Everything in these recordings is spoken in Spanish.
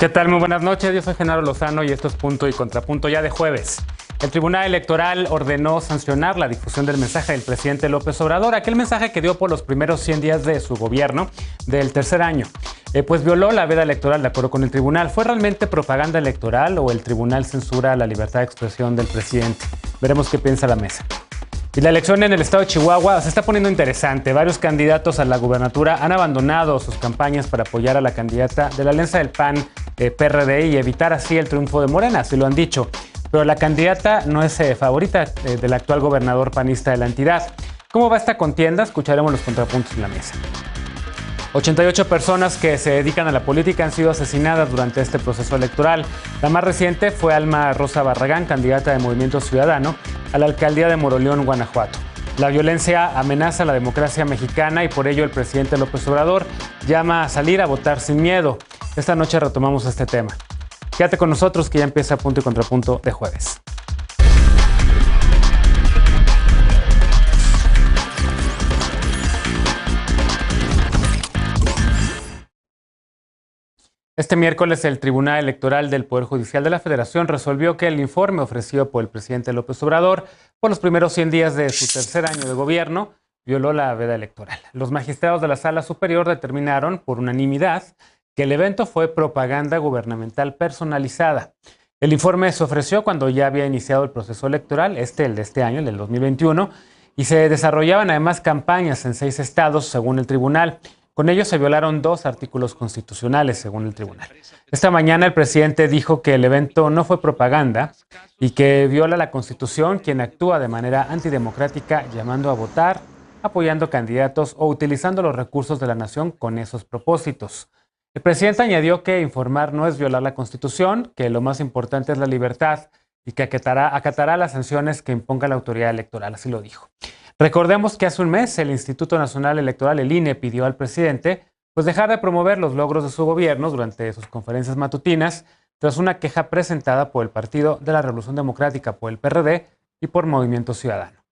¿Qué tal? Muy buenas noches, yo soy Genaro Lozano y esto es Punto y Contrapunto ya de jueves. El Tribunal Electoral ordenó sancionar la difusión del mensaje del presidente López Obrador, aquel mensaje que dio por los primeros 100 días de su gobierno del tercer año. Pues violó la veda electoral de acuerdo con el tribunal. ¿Fue realmente propaganda electoral o el tribunal censura la libertad de expresión del presidente? Veremos qué piensa la mesa. Y la elección en el estado de Chihuahua se está poniendo interesante. Varios candidatos a la gubernatura han abandonado sus campañas para apoyar a la candidata de la alianza del PAN, PRD, y evitar así el triunfo de Morena, así lo han dicho. Pero la candidata no es favorita del actual gobernador panista de la entidad. ¿Cómo va esta contienda? Escucharemos los contrapuntos en la mesa. 88 personas que se dedican a la política han sido asesinadas durante este proceso electoral. La más reciente fue Alma Rosa Barragán, candidata de Movimiento Ciudadano a la alcaldía de Moroleón, Guanajuato. La violencia amenaza la democracia mexicana y por ello el presidente López Obrador llama a salir a votar sin miedo. Esta noche retomamos este tema. Quédate con nosotros que ya empieza Punto y Contrapunto de jueves. Este miércoles el Tribunal Electoral del Poder Judicial de la Federación resolvió que el informe ofrecido por el presidente López Obrador por los primeros 100 días de su tercer año de gobierno violó la veda electoral. Los magistrados de la Sala Superior determinaron por unanimidad que el evento fue propaganda gubernamental personalizada. El informe se ofreció cuando ya había iniciado el proceso electoral, el de este año, el del 2021, y se desarrollaban además campañas en 6 estados, según el tribunal. Con ello se violaron 2 artículos constitucionales, según el tribunal. Esta mañana el presidente dijo que el evento no fue propaganda y que viola la Constitución quien actúa de manera antidemocrática llamando a votar, apoyando candidatos o utilizando los recursos de la nación con esos propósitos. El presidente añadió que informar no es violar la Constitución, que lo más importante es la libertad y que acatará las sanciones que imponga la autoridad electoral, así lo dijo. Recordemos que hace un mes el Instituto Nacional Electoral, el INE, pidió al presidente dejar de promover los logros de su gobierno durante sus conferencias matutinas tras una queja presentada por el Partido de la Revolución Democrática, por el PRD y por Movimiento Ciudadano.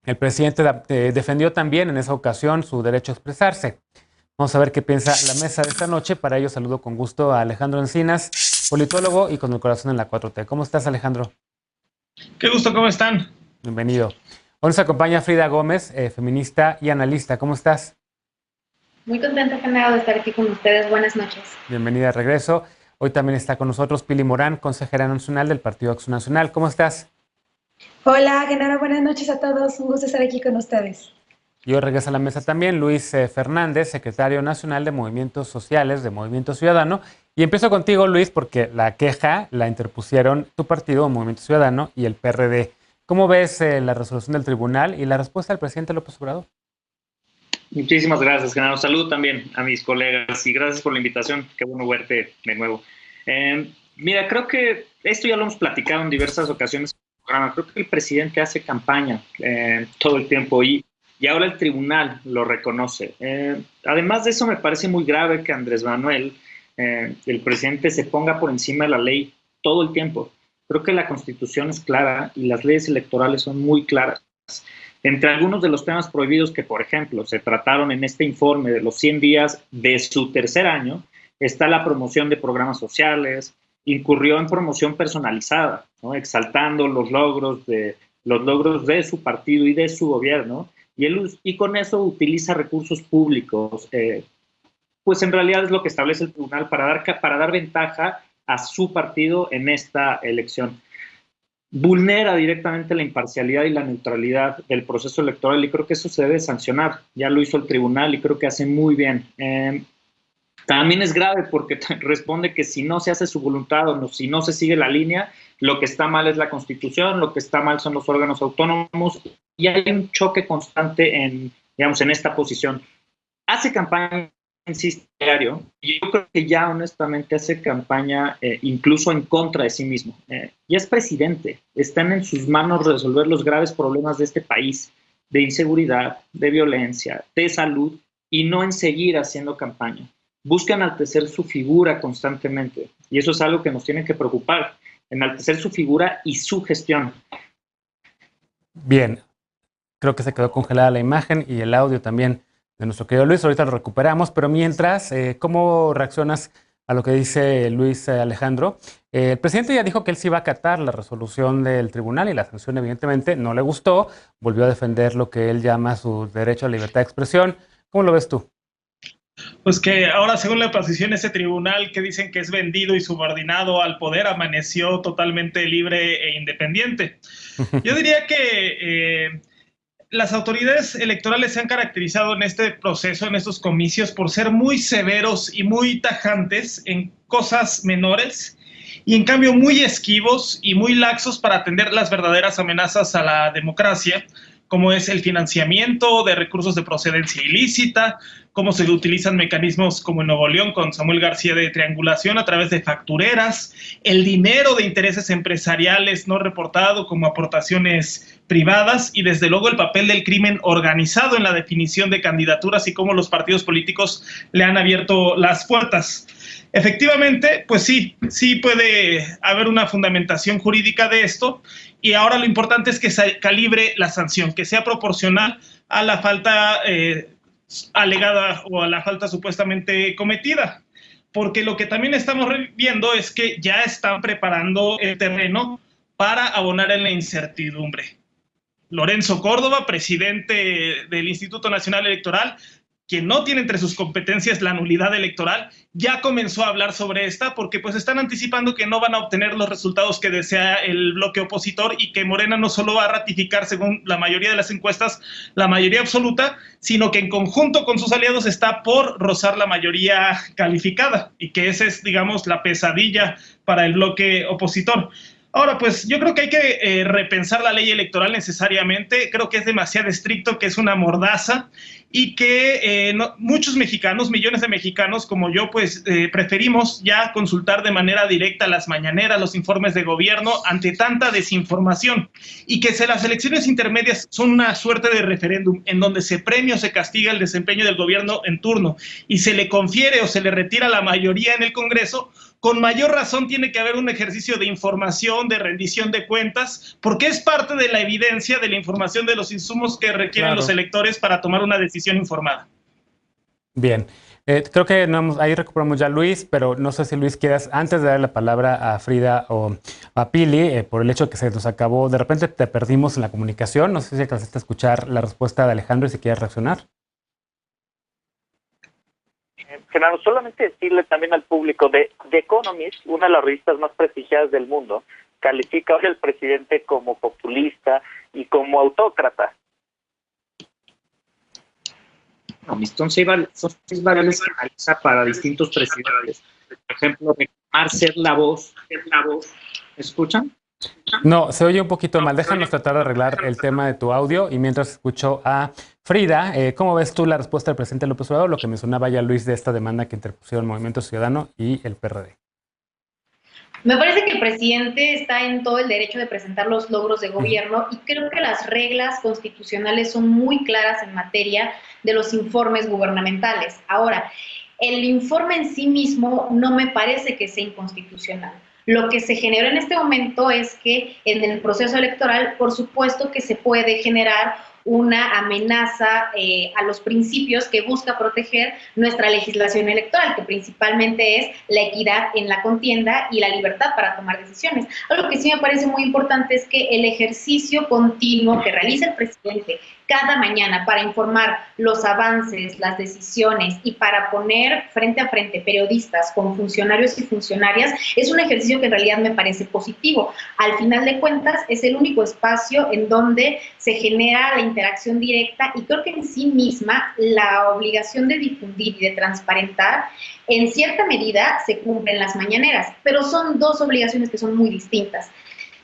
El presidente defendió también en esa ocasión su derecho a expresarse. Vamos a ver qué piensa la mesa de esta noche. Para ello saludo con gusto a Alejandro Encinas, politólogo y con el corazón en la 4T. ¿Cómo estás, Alejandro? Qué gusto, ¿cómo están? Bienvenido. Hoy nos acompaña Frida Gómez, feminista y analista. ¿Cómo estás? Muy contenta, Genaro, de estar aquí con ustedes. Buenas noches. Bienvenida de regreso. Hoy también está con nosotros Pili Morán, consejera nacional del Partido Acción Nacional. ¿Cómo estás? Hola, Genaro. Buenas noches a todos. Un gusto estar aquí con ustedes. Y hoy regresa a la mesa también Luis Fernández, secretario nacional de Movimientos Sociales de Movimiento Ciudadano. Y empiezo contigo, Luis, porque la queja la interpusieron tu partido, Movimiento Ciudadano, y el PRD. ¿Cómo ves la resolución del tribunal y la respuesta del presidente López Obrador? Muchísimas gracias, Genaro. Saludo también a mis colegas y gracias por la invitación. Qué bueno verte de nuevo. Mira, creo que esto ya lo hemos platicado en diversas ocasiones en el programa. Creo que el presidente hace campaña todo el tiempo y ahora el tribunal lo reconoce. Además de eso, me parece muy grave que Andrés Manuel, el presidente, se ponga por encima de la ley todo el tiempo. Creo que la Constitución es clara y las leyes electorales son muy claras. Entre algunos de los temas prohibidos que, por ejemplo, se trataron en este informe de los 100 días de su tercer año, está la promoción de programas sociales, incurrió en promoción personalizada, ¿no? Exaltando los logros de su partido y de su gobierno, y con eso utiliza recursos públicos. Pues en realidad es lo que establece el tribunal para dar ventaja a su partido en esta elección. Vulnera directamente la imparcialidad y la neutralidad del proceso electoral y creo que eso se debe sancionar. Ya lo hizo el tribunal y creo que hace muy bien. También es grave porque responde que si no se hace su voluntad o no, si no se sigue la línea, lo que está mal es la Constitución, lo que está mal son los órganos autónomos y hay un choque constante en esta posición. Hace campaña, insiste, diario, y yo creo que ya honestamente hace campaña incluso en contra de sí mismo. Ya es presidente, están en sus manos resolver los graves problemas de este país, de inseguridad, de violencia, de salud, y no en seguir haciendo campaña. Buscan enaltecer su figura constantemente, y eso es algo que nos tiene que preocupar, enaltecer su figura y su gestión. Bien, creo que se quedó congelada la imagen y el audio también de nuestro querido Luis. Ahorita lo recuperamos, pero mientras, ¿cómo reaccionas a lo que dice Luis Alejandro. El presidente ya dijo que él sí va a acatar la resolución del tribunal y la sanción evidentemente no le gustó. Volvió a defender lo que él llama su derecho a libertad de expresión. ¿Cómo lo ves tú? Pues que ahora, según la posición, ese tribunal que dicen que es vendido y subordinado al poder, amaneció totalmente libre e independiente. Yo diría que las autoridades electorales se han caracterizado en este proceso, en estos comicios, por ser muy severos y muy tajantes en cosas menores y en cambio muy esquivos y muy laxos para atender las verdaderas amenazas a la democracia, como es el financiamiento de recursos de procedencia ilícita, cómo se utilizan mecanismos como en Nuevo León con Samuel García de triangulación a través de factureras, el dinero de intereses empresariales no reportado como aportaciones privadas y desde luego el papel del crimen organizado en la definición de candidaturas y cómo los partidos políticos le han abierto las puertas. Efectivamente, pues sí puede haber una fundamentación jurídica de esto y ahora lo importante es que se calibre la sanción, que sea proporcional a la falta alegada o a la falta supuestamente cometida. Porque lo que también estamos viendo es que ya están preparando el terreno para abonar en la incertidumbre. Lorenzo Córdoba, presidente del Instituto Nacional Electoral, quien no tiene entre sus competencias la nulidad electoral, ya comenzó a hablar sobre esta porque pues están anticipando que no van a obtener los resultados que desea el bloque opositor y que Morena no solo va a ratificar, según la mayoría de las encuestas, la mayoría absoluta, sino que en conjunto con sus aliados está por rozar la mayoría calificada y que esa es, digamos, la pesadilla para el bloque opositor. Ahora, pues yo creo que hay que repensar la ley electoral necesariamente. Creo que es demasiado estricto, que es una mordaza y que muchos mexicanos, millones de mexicanos como yo, pues preferimos ya consultar de manera directa las mañaneras, los informes de gobierno ante tanta desinformación y que las elecciones intermedias son una suerte de referéndum en donde se premia o se castiga el desempeño del gobierno en turno y se le confiere o se le retira la mayoría en el Congreso. Con mayor razón tiene que haber un ejercicio de información, de rendición de cuentas, porque es parte de la evidencia de la información de los insumos que requieren los electores para tomar una decisión informada. Bien, creo que ahí recuperamos ya a Luis, pero no sé si Luis quieras, antes de darle la palabra a Frida o a Pili, por el hecho de que se nos acabó, de repente te perdimos en la comunicación, no sé si alcanzaste a escuchar la respuesta de Alejandro y si quieres reaccionar. Genaro, solamente decirle también al público de The Economist, una de las revistas más prestigiadas del mundo, califica ahora al presidente como populista y como autócrata. No, son seis variables que analiza para distintos presidentes. Por ejemplo, reclamar ser la voz. ¿Me escuchan? No, se oye un poquito mal. Déjanos tratar de arreglar el tema de tu audio y mientras escucho a Frida, ¿cómo ves tú la respuesta del presidente López Obrador? Lo que mencionaba ya Luis de esta demanda que interpusieron el Movimiento Ciudadano y el PRD. Me parece que el presidente está en todo el derecho de presentar los logros de gobierno y creo que las reglas constitucionales son muy claras en materia de los informes gubernamentales. Ahora, el informe en sí mismo no me parece que sea inconstitucional. Lo que se generó en este momento es que en el proceso electoral, por supuesto que se puede generar una amenaza a los principios que busca proteger nuestra legislación electoral, que principalmente es la equidad en la contienda y la libertad para tomar decisiones. Algo que sí me parece muy importante es que el ejercicio continuo que realiza el presidente cada mañana para informar los avances, las decisiones y para poner frente a frente periodistas con funcionarios y funcionarias es un ejercicio que en realidad me parece positivo. Al final de cuentas es el único espacio en donde se genera la interacción directa y creo que en sí misma la obligación de difundir y de transparentar en cierta medida se cumple en las mañaneras, pero son dos obligaciones que son muy distintas.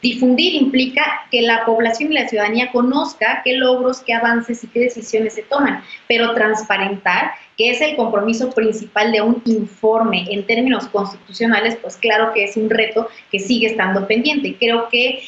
Difundir implica que la población y la ciudadanía conozca qué logros, qué avances y qué decisiones se toman, pero transparentar, que es el compromiso principal de un informe en términos constitucionales, pues claro que es un reto que sigue estando pendiente. Creo que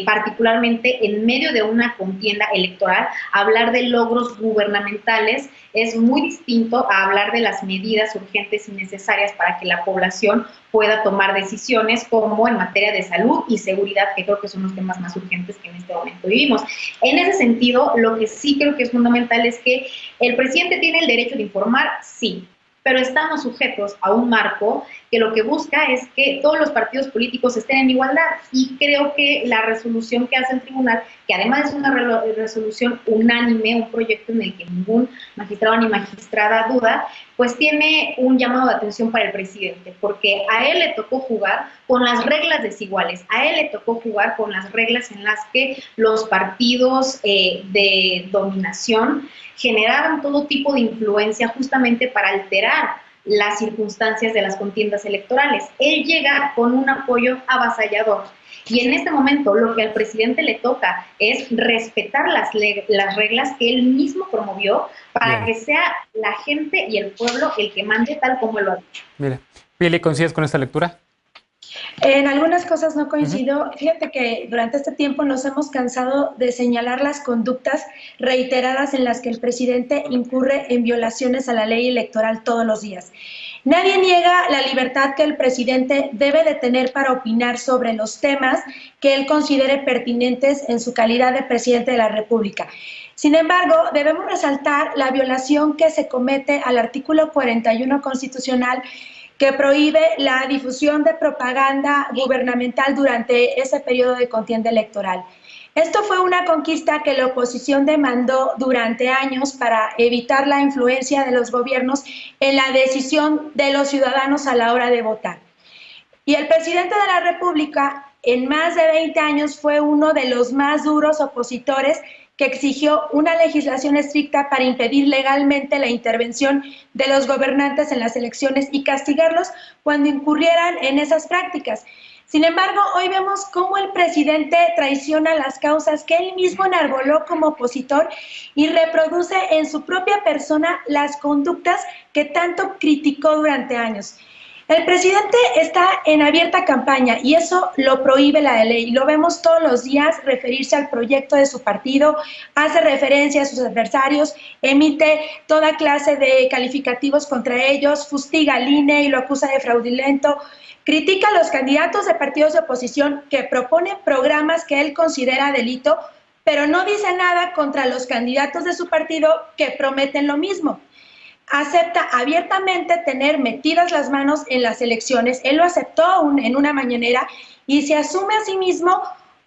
particularmente en medio de una contienda electoral, hablar de logros gubernamentales es muy distinto a hablar de las medidas urgentes y necesarias para que la población pueda tomar decisiones como en materia de salud y seguridad, que creo que son los temas más urgentes que en este momento vivimos. En ese sentido, lo que sí creo que es fundamental es que el presidente tiene el derecho de informar, sí, pero estamos sujetos a un marco que lo que busca es que todos los partidos políticos estén en igualdad, y creo que la resolución que hace el tribunal, que además es una resolución unánime, un proyecto en el que ningún magistrado ni magistrada duda, pues tiene un llamado de atención para el presidente, porque a él le tocó jugar con las reglas desiguales, a él le tocó jugar con las reglas en las que los partidos de dominación generaban todo tipo de influencia justamente para alterar las circunstancias de las contiendas electorales. Él llega con un apoyo avasallador, y en este momento lo que al presidente le toca es respetar las reglas que él mismo promovió para que sea la gente y el pueblo el que mande, tal como lo ha dicho. Mira, Pili, ¿coincides con esta lectura? En algunas cosas no coincido. Fíjate que durante este tiempo nos hemos cansado de señalar las conductas reiteradas en las que el presidente incurre en violaciones a la ley electoral todos los días. Nadie niega la libertad que el presidente debe de tener para opinar sobre los temas que él considere pertinentes en su calidad de presidente de la República. Sin embargo, debemos resaltar la violación que se comete al artículo 41 constitucional, que prohíbe la difusión de propaganda gubernamental durante ese periodo de contienda electoral. Esto fue una conquista que la oposición demandó durante años para evitar la influencia de los gobiernos en la decisión de los ciudadanos a la hora de votar. Y el presidente de la República, en más de 20 años, fue uno de los más duros opositores que exigió una legislación estricta para impedir legalmente la intervención de los gobernantes en las elecciones y castigarlos cuando incurrieran en esas prácticas. Sin embargo, hoy vemos cómo el presidente traiciona las causas que él mismo enarboló como opositor y reproduce en su propia persona las conductas que tanto criticó durante años. El presidente está en abierta campaña y eso lo prohíbe la ley. Lo vemos todos los días referirse al proyecto de su partido, hace referencia a sus adversarios, emite toda clase de calificativos contra ellos, fustiga al INE y lo acusa de fraudulento, critica a los candidatos de partidos de oposición que proponen programas que él considera delito, pero no dice nada contra los candidatos de su partido que prometen lo mismo. Acepta abiertamente tener metidas las manos en las elecciones. Él lo aceptó en una mañanera y se asume a sí mismo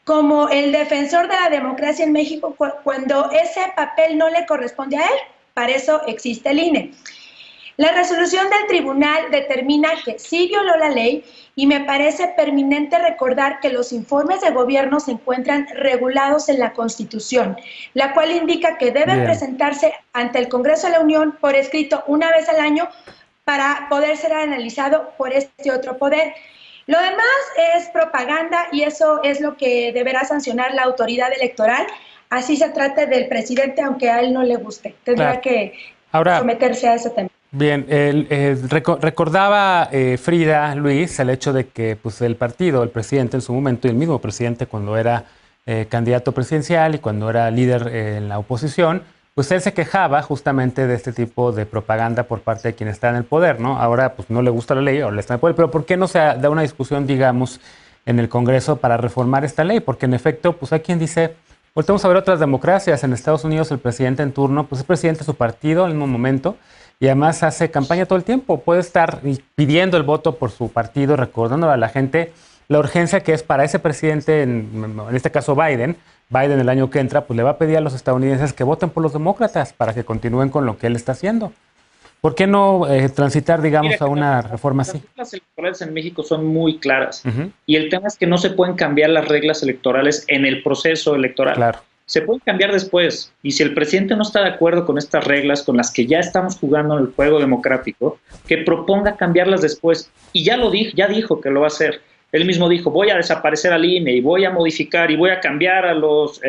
como el defensor de la democracia en México cuando ese papel no le corresponde a él. Para eso existe el INE. La resolución del tribunal determina que sí violó la ley y me parece pertinente recordar que los informes de gobierno se encuentran regulados en la Constitución, la cual indica que debe presentarse ante el Congreso de la Unión por escrito una vez al año para poder ser analizado por este otro poder. Lo demás es propaganda y eso es lo que deberá sancionar la autoridad electoral, así se trate del presidente, aunque a él no le guste. Tendrá que someterse a ese tema. Bien, recordaba Frida, Luis, el hecho de que pues, el partido, el presidente en su momento y el mismo presidente cuando era candidato presidencial y cuando era líder en la oposición, pues él se quejaba justamente de este tipo de propaganda por parte de quien está en el poder, ¿no? Ahora pues no le gusta la ley, ahora le está en el poder, pero ¿por qué no se da una discusión, digamos, en el Congreso para reformar esta ley? Porque en efecto, pues hay quien dice, volvemos a ver otras democracias. En Estados Unidos el presidente en turno, pues es presidente de su partido en el mismo momento, y además hace campaña todo el tiempo. Puede estar pidiendo el voto por su partido, recordándole a la gente la urgencia que es para ese presidente, en este caso Biden el año que entra, pues le va a pedir a los estadounidenses que voten por los demócratas para que continúen con lo que él está haciendo. ¿Por qué no transitar, digamos, a una reforma así? Las reglas electorales en México son muy claras. Y el tema es que no se pueden cambiar las reglas electorales en el proceso electoral. Claro. Se pueden cambiar después, y si el presidente no está de acuerdo con estas reglas con las que ya estamos jugando en el juego democrático, que proponga cambiarlas después, y ya dijo que lo va a hacer. Él mismo dijo, voy a desaparecer al INE y voy a modificar y voy a cambiar a los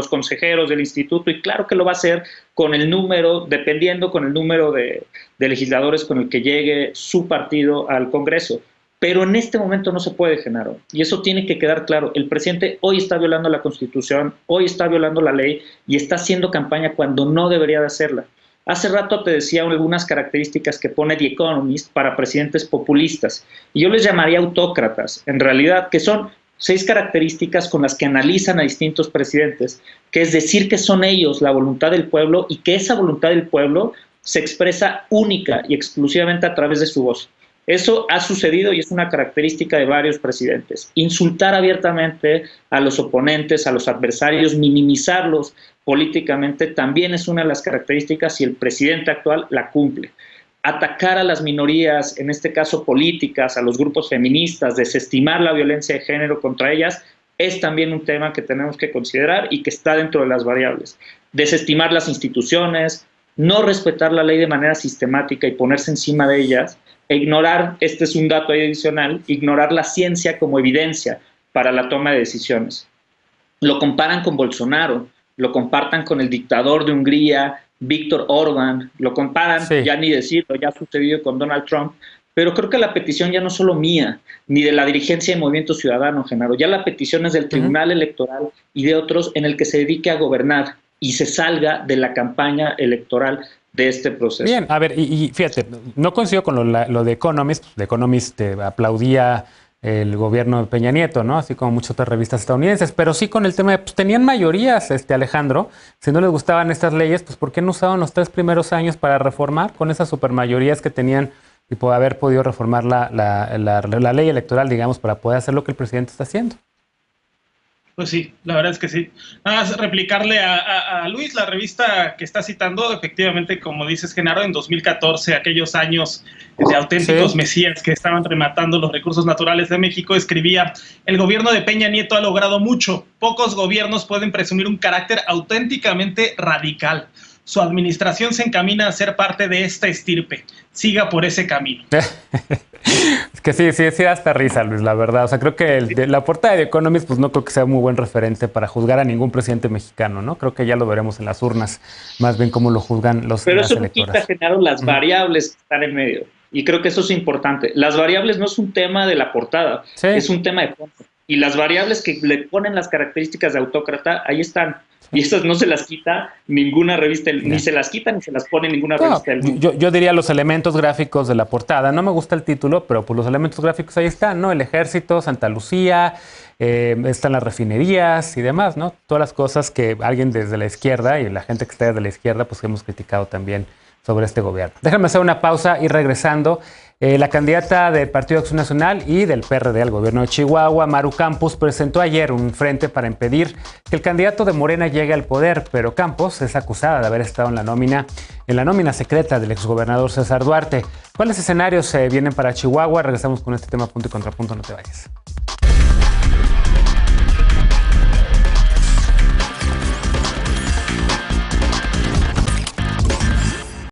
consejeros del instituto, y claro que lo va a hacer con el número, dependiendo con el número de legisladores con el que llegue su partido al Congreso. Pero en este momento no se puede, Genaro, y eso tiene que quedar claro. El presidente hoy está violando la Constitución, hoy está violando la ley y está haciendo campaña cuando no debería de hacerla. Hace rato te decía algunas características que pone The Economist para presidentes populistas, y yo les llamaría autócratas, en realidad, que son 6 características con las que analizan a distintos presidentes, que es decir que son ellos la voluntad del pueblo y que esa voluntad del pueblo se expresa única y exclusivamente a través de su voz. Eso ha sucedido y es una característica de varios presidentes. Insultar abiertamente a los oponentes, a los adversarios, minimizarlos políticamente también es una de las características y el presidente actual la cumple. Atacar a las minorías, en este caso políticas, a los grupos feministas, desestimar la violencia de género contra ellas, es también un tema que tenemos que considerar y que está dentro de las variables. Desestimar las instituciones, no respetar la ley de manera sistemática y ponerse encima de ellas, e ignorar, este es un dato adicional, ignorar la ciencia como evidencia para la toma de decisiones. Lo comparan con Bolsonaro, lo compartan con el dictador de Hungría, Víctor Orbán, lo comparan, sí, ya ni decirlo, ya ha sucedido con Donald Trump, pero creo que la petición ya no es solo mía, ni de la dirigencia de Movimiento Ciudadano, Genaro, ya la petición es del Tribunal Electoral y de otros en el que se dedique a gobernar y se salga de la campaña electoral de este proceso. Bien, a ver, y fíjate, no coincido con lo de Economist. The Economist aplaudía el gobierno de Peña Nieto, ¿no? Así como muchas otras revistas estadounidenses, pero sí con el tema de, pues tenían mayorías, Alejandro, si no les gustaban estas leyes, pues ¿por qué no usaban los 3 primeros años para reformar con esas supermayorías que tenían y por haber podido reformar la ley electoral, digamos, para poder hacer lo que el presidente está haciendo? Pues sí, la verdad es que sí. Nada más replicarle a Luis, la revista que está citando, efectivamente, como dices, Genaro, en 2014, aquellos años de auténticos mesías que estaban rematando los recursos naturales de México, escribía: el gobierno de Peña Nieto ha logrado mucho. Pocos gobiernos pueden presumir un carácter auténticamente radical. Su administración se encamina a ser parte de esta estirpe. Siga por ese camino. Es que sí da hasta risa, Luis, la verdad. O sea, creo que la portada de Economist, pues no creo que sea muy buen referente para juzgar a ningún presidente mexicano, ¿no? Creo que ya lo veremos en las urnas, más bien cómo lo juzgan los electores. Pero eso no quita, Genaro, las variables que están en medio. Y creo que eso es importante. Las variables no es un tema de la portada, es un tema de fondo. Y las variables que le ponen las características de autócrata, ahí están. Y esas no se las quita ninguna revista, ni se las quita ni se las pone ninguna revista del mundo. Yo diría los elementos gráficos de la portada. No me gusta el título, pero pues los elementos gráficos ahí están, ¿no? El Ejército, Santa Lucía, están las refinerías y demás, ¿no? Todas las cosas que alguien desde la izquierda y la gente que está desde la izquierda, pues hemos criticado también sobre este gobierno. Déjame hacer una pausa y regresando. La candidata del Partido Acción Nacional y del PRD al gobierno de Chihuahua, Maru Campos, presentó ayer un frente para impedir que el candidato de Morena llegue al poder, pero Campos es acusada de haber estado en la nómina secreta del exgobernador César Duarte. ¿Cuáles escenarios vienen para Chihuahua? Regresamos con este tema punto y contrapunto, no te vayas.